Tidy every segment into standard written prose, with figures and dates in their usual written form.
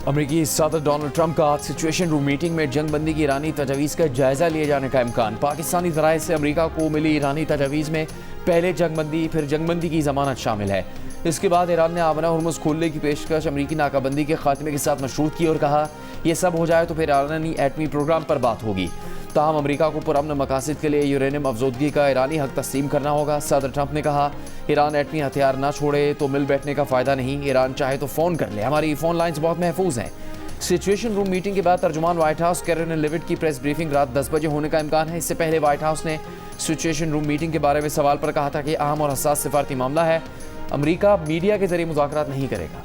अमरीकी सदर Donald Trump का सिचुएशन रूम मीटिंग में जंगबंदी की ईरानी तजवीज़ का जायजा लिए जाने का इम्कान। पाकिस्तानी ज़राए से अमरीका को मिली ईरानी तजवीज़ में पहले जंगबंदी फिर जंगबंदी की जमानत शामिल है। इसके बाद ईरान ने आमना हुर्मुज़ खोलने की पेशकश अमरीकी नाकाबंदी के खात्मे के साथ मशरूत की और कहा यह सब हो जाए तो फिर ईरानी एटमी प्रोग्राम पर बात होगी। ताहम अमरीका को पुरअमन मकासद के लिए यूरेनियम अफजोदगी का ईरानी हक तस्लीम करना होगा। सदर ट्रंप ने कहा ईरान एटमी हथियार ना छोड़े तो मिल बैठने का फ़ायदा नहीं। ईरान चाहे तो फ़ोन कर ले, हमारी फ़ोन लाइन्स बहुत महफूज हैं। सिचुएशन रूम मीटिंग के बाद तर्जुमान व्हाइट हाउस कैरोलिन लेविट की प्रेस ब्रीफिंग रात 10 बजे होने का इम्कान है। इससे पहले व्हाइट हाउस ने सिचुएशन रूम मीटिंग के बारे में सवाल पर कहा था कि अहम और हसास सिफारती मामला है, अमरीका मीडिया के जरिए मुज़ाकरात नहीं करेगा।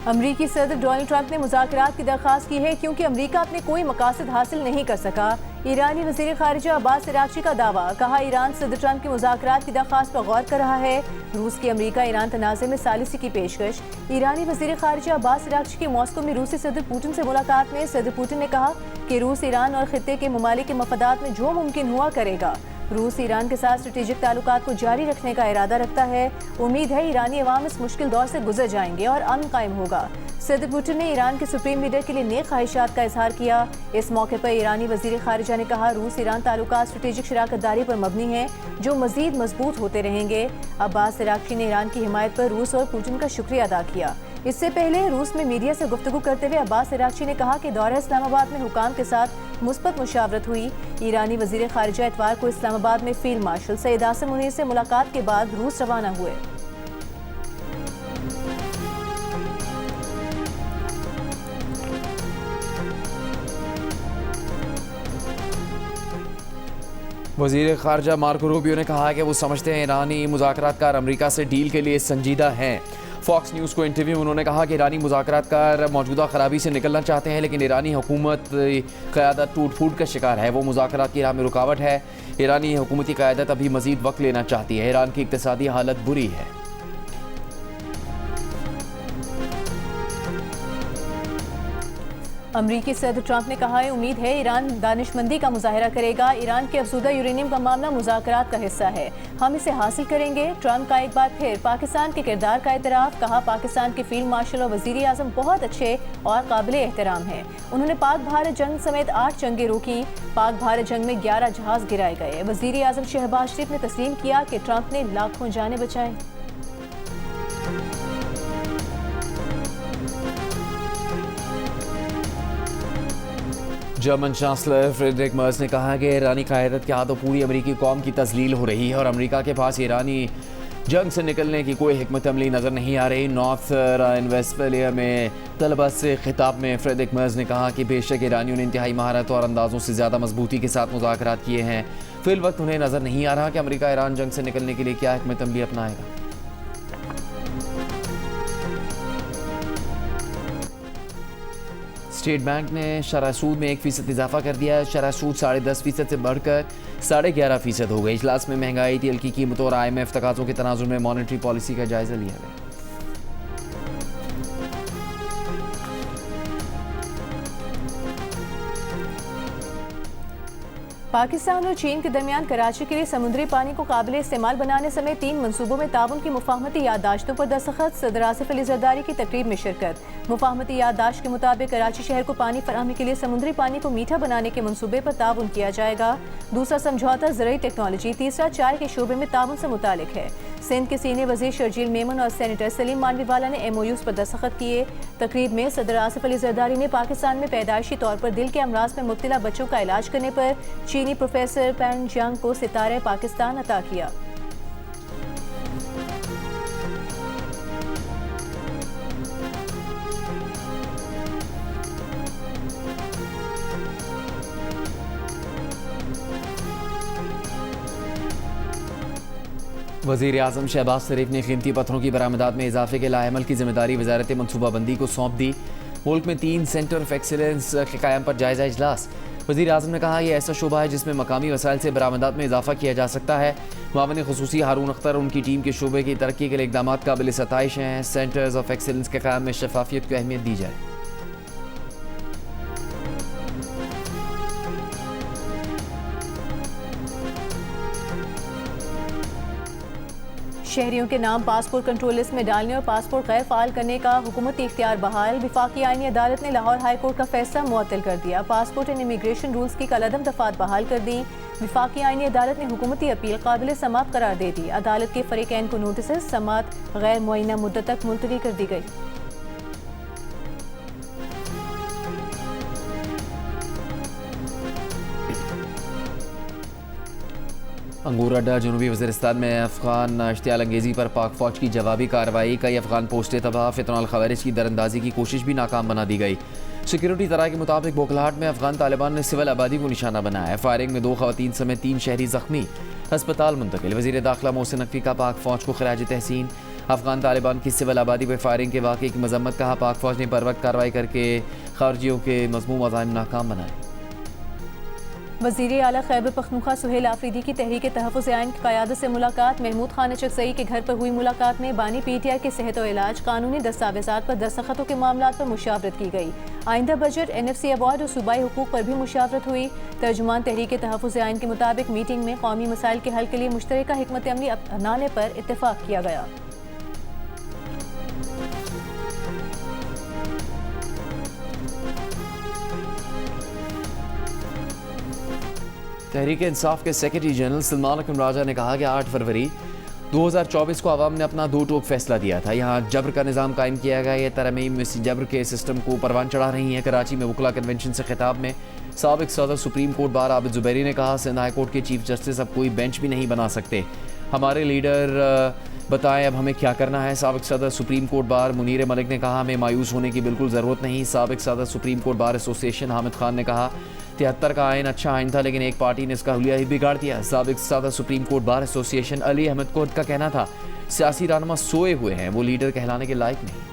अमरीकी सदर डोनाल्ड ट्रंप ने मुज़ाकरात की दरख्वास्त की है क्योंकि अमरीका अपने कोई मकासद हासिल नहीं कर सका। ईरानी वज़ीर ख़ारिजा अब्बास अराग़ची का दावा, कहा ईरान सदर ट्रंप की मुज़ाकरात की दरख्वास्त पर गौर कर रहा है। रूस की अमरीका ईरान तनाज़े में सालिसी की पेशकश। ईरानी वज़ीर ख़ारिजा अब्बास अराग़ची की मॉस्को में रूसी सदर पुतिन से मुलाकात में सदर पुतिन ने कहा कि रूस ईरान और खित्ते के ममालिक के मफादात में जो मुमकिन हुआ करेगा। रूस ईरान के साथ स्ट्रेटेजिक ताल्लुकात को जारी रखने का इरादा रखता है। उम्मीद है ईरानी अवाम इस मुश्किल दौर से गुजर जाएंगे और अमन कायम होगा। सदर पुतिन ने ईरान के सुप्रीम लीडर के लिए नेक ख्वाहिशात का इजहार किया। इस मौके पर ईरानी वज़ीर ख़ारिजा ने कहा रूस ईरान ताल्लुकात स्ट्रेटेजिक शराकतदारी पर मबनी है जो मज़ीद मजबूत होते रहेंगे। अब्बास अराग़ची ने ईरान की हिमायत पर रूस और पुतिन का शुक्रिया अदा किया। इससे पहले रूस में मीडिया से गुफ्तगू करते हुए अब्बास अराग़ची ने कहा कि दौरे इस्लामाबाद में हुकाम के साथ मुस्बत मुशावरत हुई। ईरानी वज़ीर ख़ारिजा इतवार को इस्लामाबाद में फील्ड मार्शल सैयद आसिम मुनीर से मुलाकात के बाद रूस रवाना हुए। वज़ीर ख़ारिजा मार्को रूबियो ने कहा कि वो समझते हैं ईरानी मुज़ाकरातकार अमरीका से डील के लिए संजीदा हैं। फॉक्स न्यूज़ को इंटरव्यू में उन्होंने कहा कि ईरानी मुज़ाकरातकार मौजूदा खराबी से निकलना चाहते हैं, लेकिन ईरानी हुकूमत क़यादत टूट फूट का शिकार है, वो मुज़ाकरात की राह में रुकावट है। ईरानी हुकूमती क़यादत अभी मज़ीद वक्त लेना चाहती है। ईरान की इक़्तिसादी हालत बुरी है। अमरीकी सदर ट्रंप ने कहा है उम्मीद है ईरान दानिशमंदी का मुजाहरा करेगा। ईरान के अफसूदा यूरेनियम का मामला मुज़ाकरात का हिस्सा है, हम इसे हासिल करेंगे। ट्रंप का एक बार फिर पाकिस्तान के किरदार का एतराफ़, कहा पाकिस्तान के फील्ड मार्शल और वज़ीर आज़म बहुत अच्छे और काबिल एहतराम हैं। उन्होंने पाक भारत जंग समेत 8 जंगें रोकी। पाक भारत जंग में 11 जहाज़ गिराए गए। वज़ीर आज़म शहबाज शरीफ ने तस्लीम किया कि ट्रंप ने लाखों जानें बचाई। जर्मन चांसलर फ्रेडरिक मर्ज ने कहा कि ईरानी क़यादत के हाथों पूरी अमरीकी कौम की तज़लील हो रही है और अमरीका के पास ईरानी जंग से निकलने की कोई हिकमत अमली नज़र नहीं आ रही। नॉर्थ राइन वेस्टफेलिया में तलबा से खिताब में फ्रेडरिक मर्ज ने कहा कि बेशक ईरानियों ने इंतहाई महारत और अंदाज़ों से ज़्यादा मजबूती के साथ मुज़ाकरात किए हैं, फिल वक्त उन्हें नज़र नहीं आ रहा कि अमरीका ईरान जंग से निकलने के लिए क्या हिकमत अमली अपनाएगा। स्टेट बैंक ने शरह सूद में 1% इजाफा कर दिया है। शरह सूद 10.5% से बढ़कर 11.5% हो गई। इजलास में महंगाई, तेल की कीमतों और IMF तकाज़ों के तनाजुर में मॉनेटरी पॉलिसी का जायजा लिया गया। पाकिस्तान और चीन के दरमियान कराची के लिए समुद्री पानी को काबिल इस्तेमाल बनाने समेत 3 मनसूबों में ताउन की मुफाहमती याददाश्तों पर दस्तखत। सदर आसिफ अली जरदारी की तकरीब में शिरकत। मुफाहमती याददाश्त के मुताबिक कराची शहर को पानी फराहमी के लिए समुद्री पानी को मीठा बनाने के मनसूबे पर ताउन किया जाएगा। दूसरा समझौता ज़रूरी टेक्नोलॉजी, तीसरा चाय के शोबे में ताउन से मुतालिक है। सिंध के सीनियर वज़ीर शर्जील मेमन और सेनेटर सलीम मानवीवाला ने MOUs पर दस्तखत किए। तकरीब में सदर आसिफ अली जरदारी ने पाकिस्तान में पैदाइशी तौर पर दिल के अमराज में मुब्तला बच्चों का इलाज करने पर चीनी प्रोफेसर पैन जियांग को सितारे पाकिस्तान अता किया। वज़ीर आज़म शहबाज शरीफ ने कीमती पत्थरों की बरामदात में इजाफे के लाएमल की जिम्मेदारी वज़ारत मनसूबाबंदी को सौंप दी। मुल्क में 3 सेंटर ऑफ एक्सीलेंस के क़याम पर जायज़ा इजलास। वज़ीर आज़म ने कहा यह ऐसा शोबा है जिसमें मकामी वसाइल से बरामदात में इजाफा किया जा सकता है। मामले ख़ुसूसी हारून अख्तर उनकी टीम के शोबे की तरक्की के लिए इक़दाम काबिल सताइश हैं। सेंटर्स ऑफ एक्सीलेंस के क़याम में शफाफियत को अहमियत दी जाए। शहरियों के नाम पासपोर्ट कंट्रोल लिस्ट में डालने और पासपोर्ट गैर फाल करने का हुकूमती इख्तियार बहाल। विफाकी आईनी अदालत ने लाहौर हाई कोर्ट का फैसला मुअत्तल कर दिया। पासपोर्ट एंड इमिग्रेशन रूल्स की कलअदम दफात बहाल कर दी। विफाकी आईनी अदालत ने हुकूमती अपील काबिल समाअत करार दे दी। अदालत के फरीकैन को नोटिस समाअत गैर मुअय्यना मुद्दत तक मुलतवी कर दी गई। अंगूर अड्डा जनूबी वज़ीरिस्तान में अफगान इश्तियाल अंगेज़ी पर पाक फ़ौज की जवाबी कार्रवाई। कई अफगान पोस्टें तबाह। फितरल खवारिज की दरअंदाजी की कोशिश भी नाकाम बना दी गई। सिक्योरिटी तरा के मुताबिक बोखलाहट में अफगान तालिबान ने सिविल आबादी को निशाना बनाया। फायरिंग में 2 ख़वातीन समेत 3 शहरी ज़ख्मी, अस्पताल मुंतकिल। वज़ीर दाखिला मोहसिन नकवी का पाक फ़ौज को खिराज तहसीन। अफगान तालिबान की सिविल आबादी पर फायरिंग के वाक़े की मजम्मत। कहा पाक फ़ौज ने बर वक्त कार्रवाई करके खारजियों के मज़मूम अज़ाइम नाकाम बनाए। वज़ीर आला खैबर पख्तूनख्वा सुहेल आफरीदी की तहरीक तहफ़्फ़ुज़ आइन की क़यादत से मुलाकात। महमूद खान चकसई के घर पर हुई मुलाकात में बानी PTI के सेहत और इलाज, कानूनी दस्तावेज़ात पर दस्तखतों के मामलात पर मुशावरत की गई। आइंदा बजट, NFC अवार्ड और सूबाई हुकूक पर भी मुशावरत हुई। तर्जुमान तहरीक तहफ़्फ़ुज़ आइन के मुताबिक मीटिंग में कौमी मसाइल के हल के लिए मुश्तरका हिकमत अमली अपनाने पर इत्तेफाक किया गया। तहरीक इंसाफ के सेक्रेटरी जनरल सलमान अकरम राजा ने कहा कि 8 फरवरी 2024 को आवाम ने अपना 2 टोक फैसला दिया था। यहाँ जबर का निज़ाम कायम किया गया। ये तरमीम इस जबर के सिस्टम को परवान चढ़ा रही है। कराची में वकला कन्वेंशन से खिताब में साबिक सदर सुप्रीम कोर्ट बार आबिद जुबैरी ने कहा सिंध हाई कोर्ट के चीफ जस्टिस अब कोई बेंच भी नहीं बना सकते। हमारे लीडर बताएं अब हमें क्या करना है। साबिक सदर सुप्रीम कोर्ट बार मुनीर मलिक ने कहा हमें मायूस होने की बिल्कुल ज़रूरत नहीं। साबिक सदर supreme court bar association Hamid Khan ने कहा 73 का आइन अच्छा आइन था लेकिन एक पार्टी ने इसका हुलिया ही बिगाड़ दिया। साबिक सदर supreme court bar association Ali Ahmad court का कहना था सियासी रहनुमा सोए हुए हैं, वो लीडर कहलाने के लायक नहीं।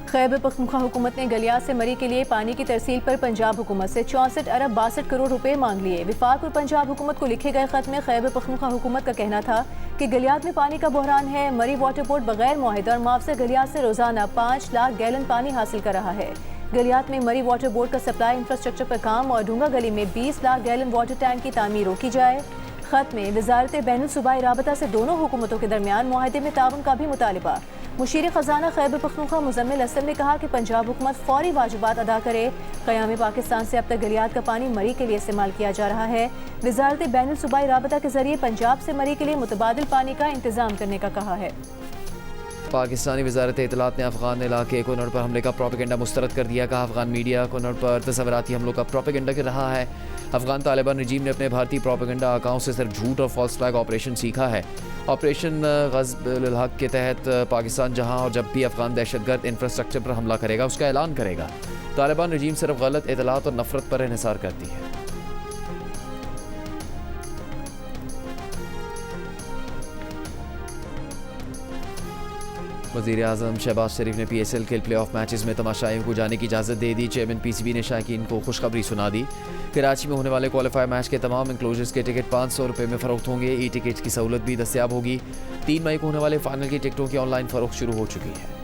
खैबर पख्तूनख्वा हुकूमत ने गलियात से मरी के लिए पानी की तरसील पर पंजाब हुकूमत से 64 अरब 62 करोड़ रुपए मांग लिए। विफाक और पंजाब हुकूमत को लिखे गए खत में खैबर पख्तूनख्वा हुकूमत का कहना था कि गलियात में पानी का बहरान है। मरी वाटर बोर्ड बगैर मुआहिदा और मुआवजा गलियात से रोजाना 5 लाख गैलन पानी हासिल कर रहा है। गलियात में मरी वाटर बोर्ड का सप्लाई इंफ्रास्ट्रक्चर पर काम और ढूंगा गली में 20 लाख गैलन वाटर टैंक की तामीर रोकी जाए। खत में वजारत बैनुल सूबाई राबता से दोनों हुकूमतों के दरमियान मुआहदे में ताउन का भी मुतालिबा। मुशीर खजाना खैबर पख्तूनख्वा मुजम्मिल असद ने कहा कि पंजाब हुकूमत फौरी वाजिबात अदा करे। क़याम पाकिस्तान से अब तक गलियात का पानी मरी के लिए इस्तेमाल किया जा रहा है। वजारत बैनुल सूबाई राबता के जरिए पंजाब से मरी के लिए मुतबादिल पानी का इंतजाम करने का कहा है। पाकिस्तानी वजारत इत्तलात ने अफगान इलाके कोनर पर हमले का प्रोपेगेंडा मुस्तरद कर दिया। कहा अफगान मीडिया कोनर पर तस्वराती हमलों का प्रोपेगेंडा कर रहा है। अफगान तालिबान रजीम ने अपने भारतीय प्रोपेगेंडा आकाओं से सिर्फ झूठ और फॉल्स फ्लैग ऑपरेशन सीखा है। ऑपरेशन ग़ज़्ब अल हक़ के तहत पाकिस्तान जहां और जब भी अफगान दहशतगर्द इंफ्रास्ट्रक्चर पर हमला करेगा उसका ऐलान करेगा। तालिबान रजीम सिर्फ गलत इत्तलात और नफरत पर इन्हिसार करती है। वज़ीर आज़म शहबाज शरीफ ने PSL के प्ले ऑफ मैचेस में तमाशाइयों को जाने की इजाज़त दे दी। चेयरमैन PCB ने शायकीन को खुशखबरी सुना दी। कराची में होने वाले क्वालिफायर मैच के तमाम इंक्लोजर्स के टिकट 500 रुपये में फ़रोख्त होंगे। ई टिकट्स की सहूलत भी दस्तयाब होगी। 3 मई को होने वाले फाइनल की टिकटों की ऑनलाइन फ़रोख्त शुरू हो चुकी है।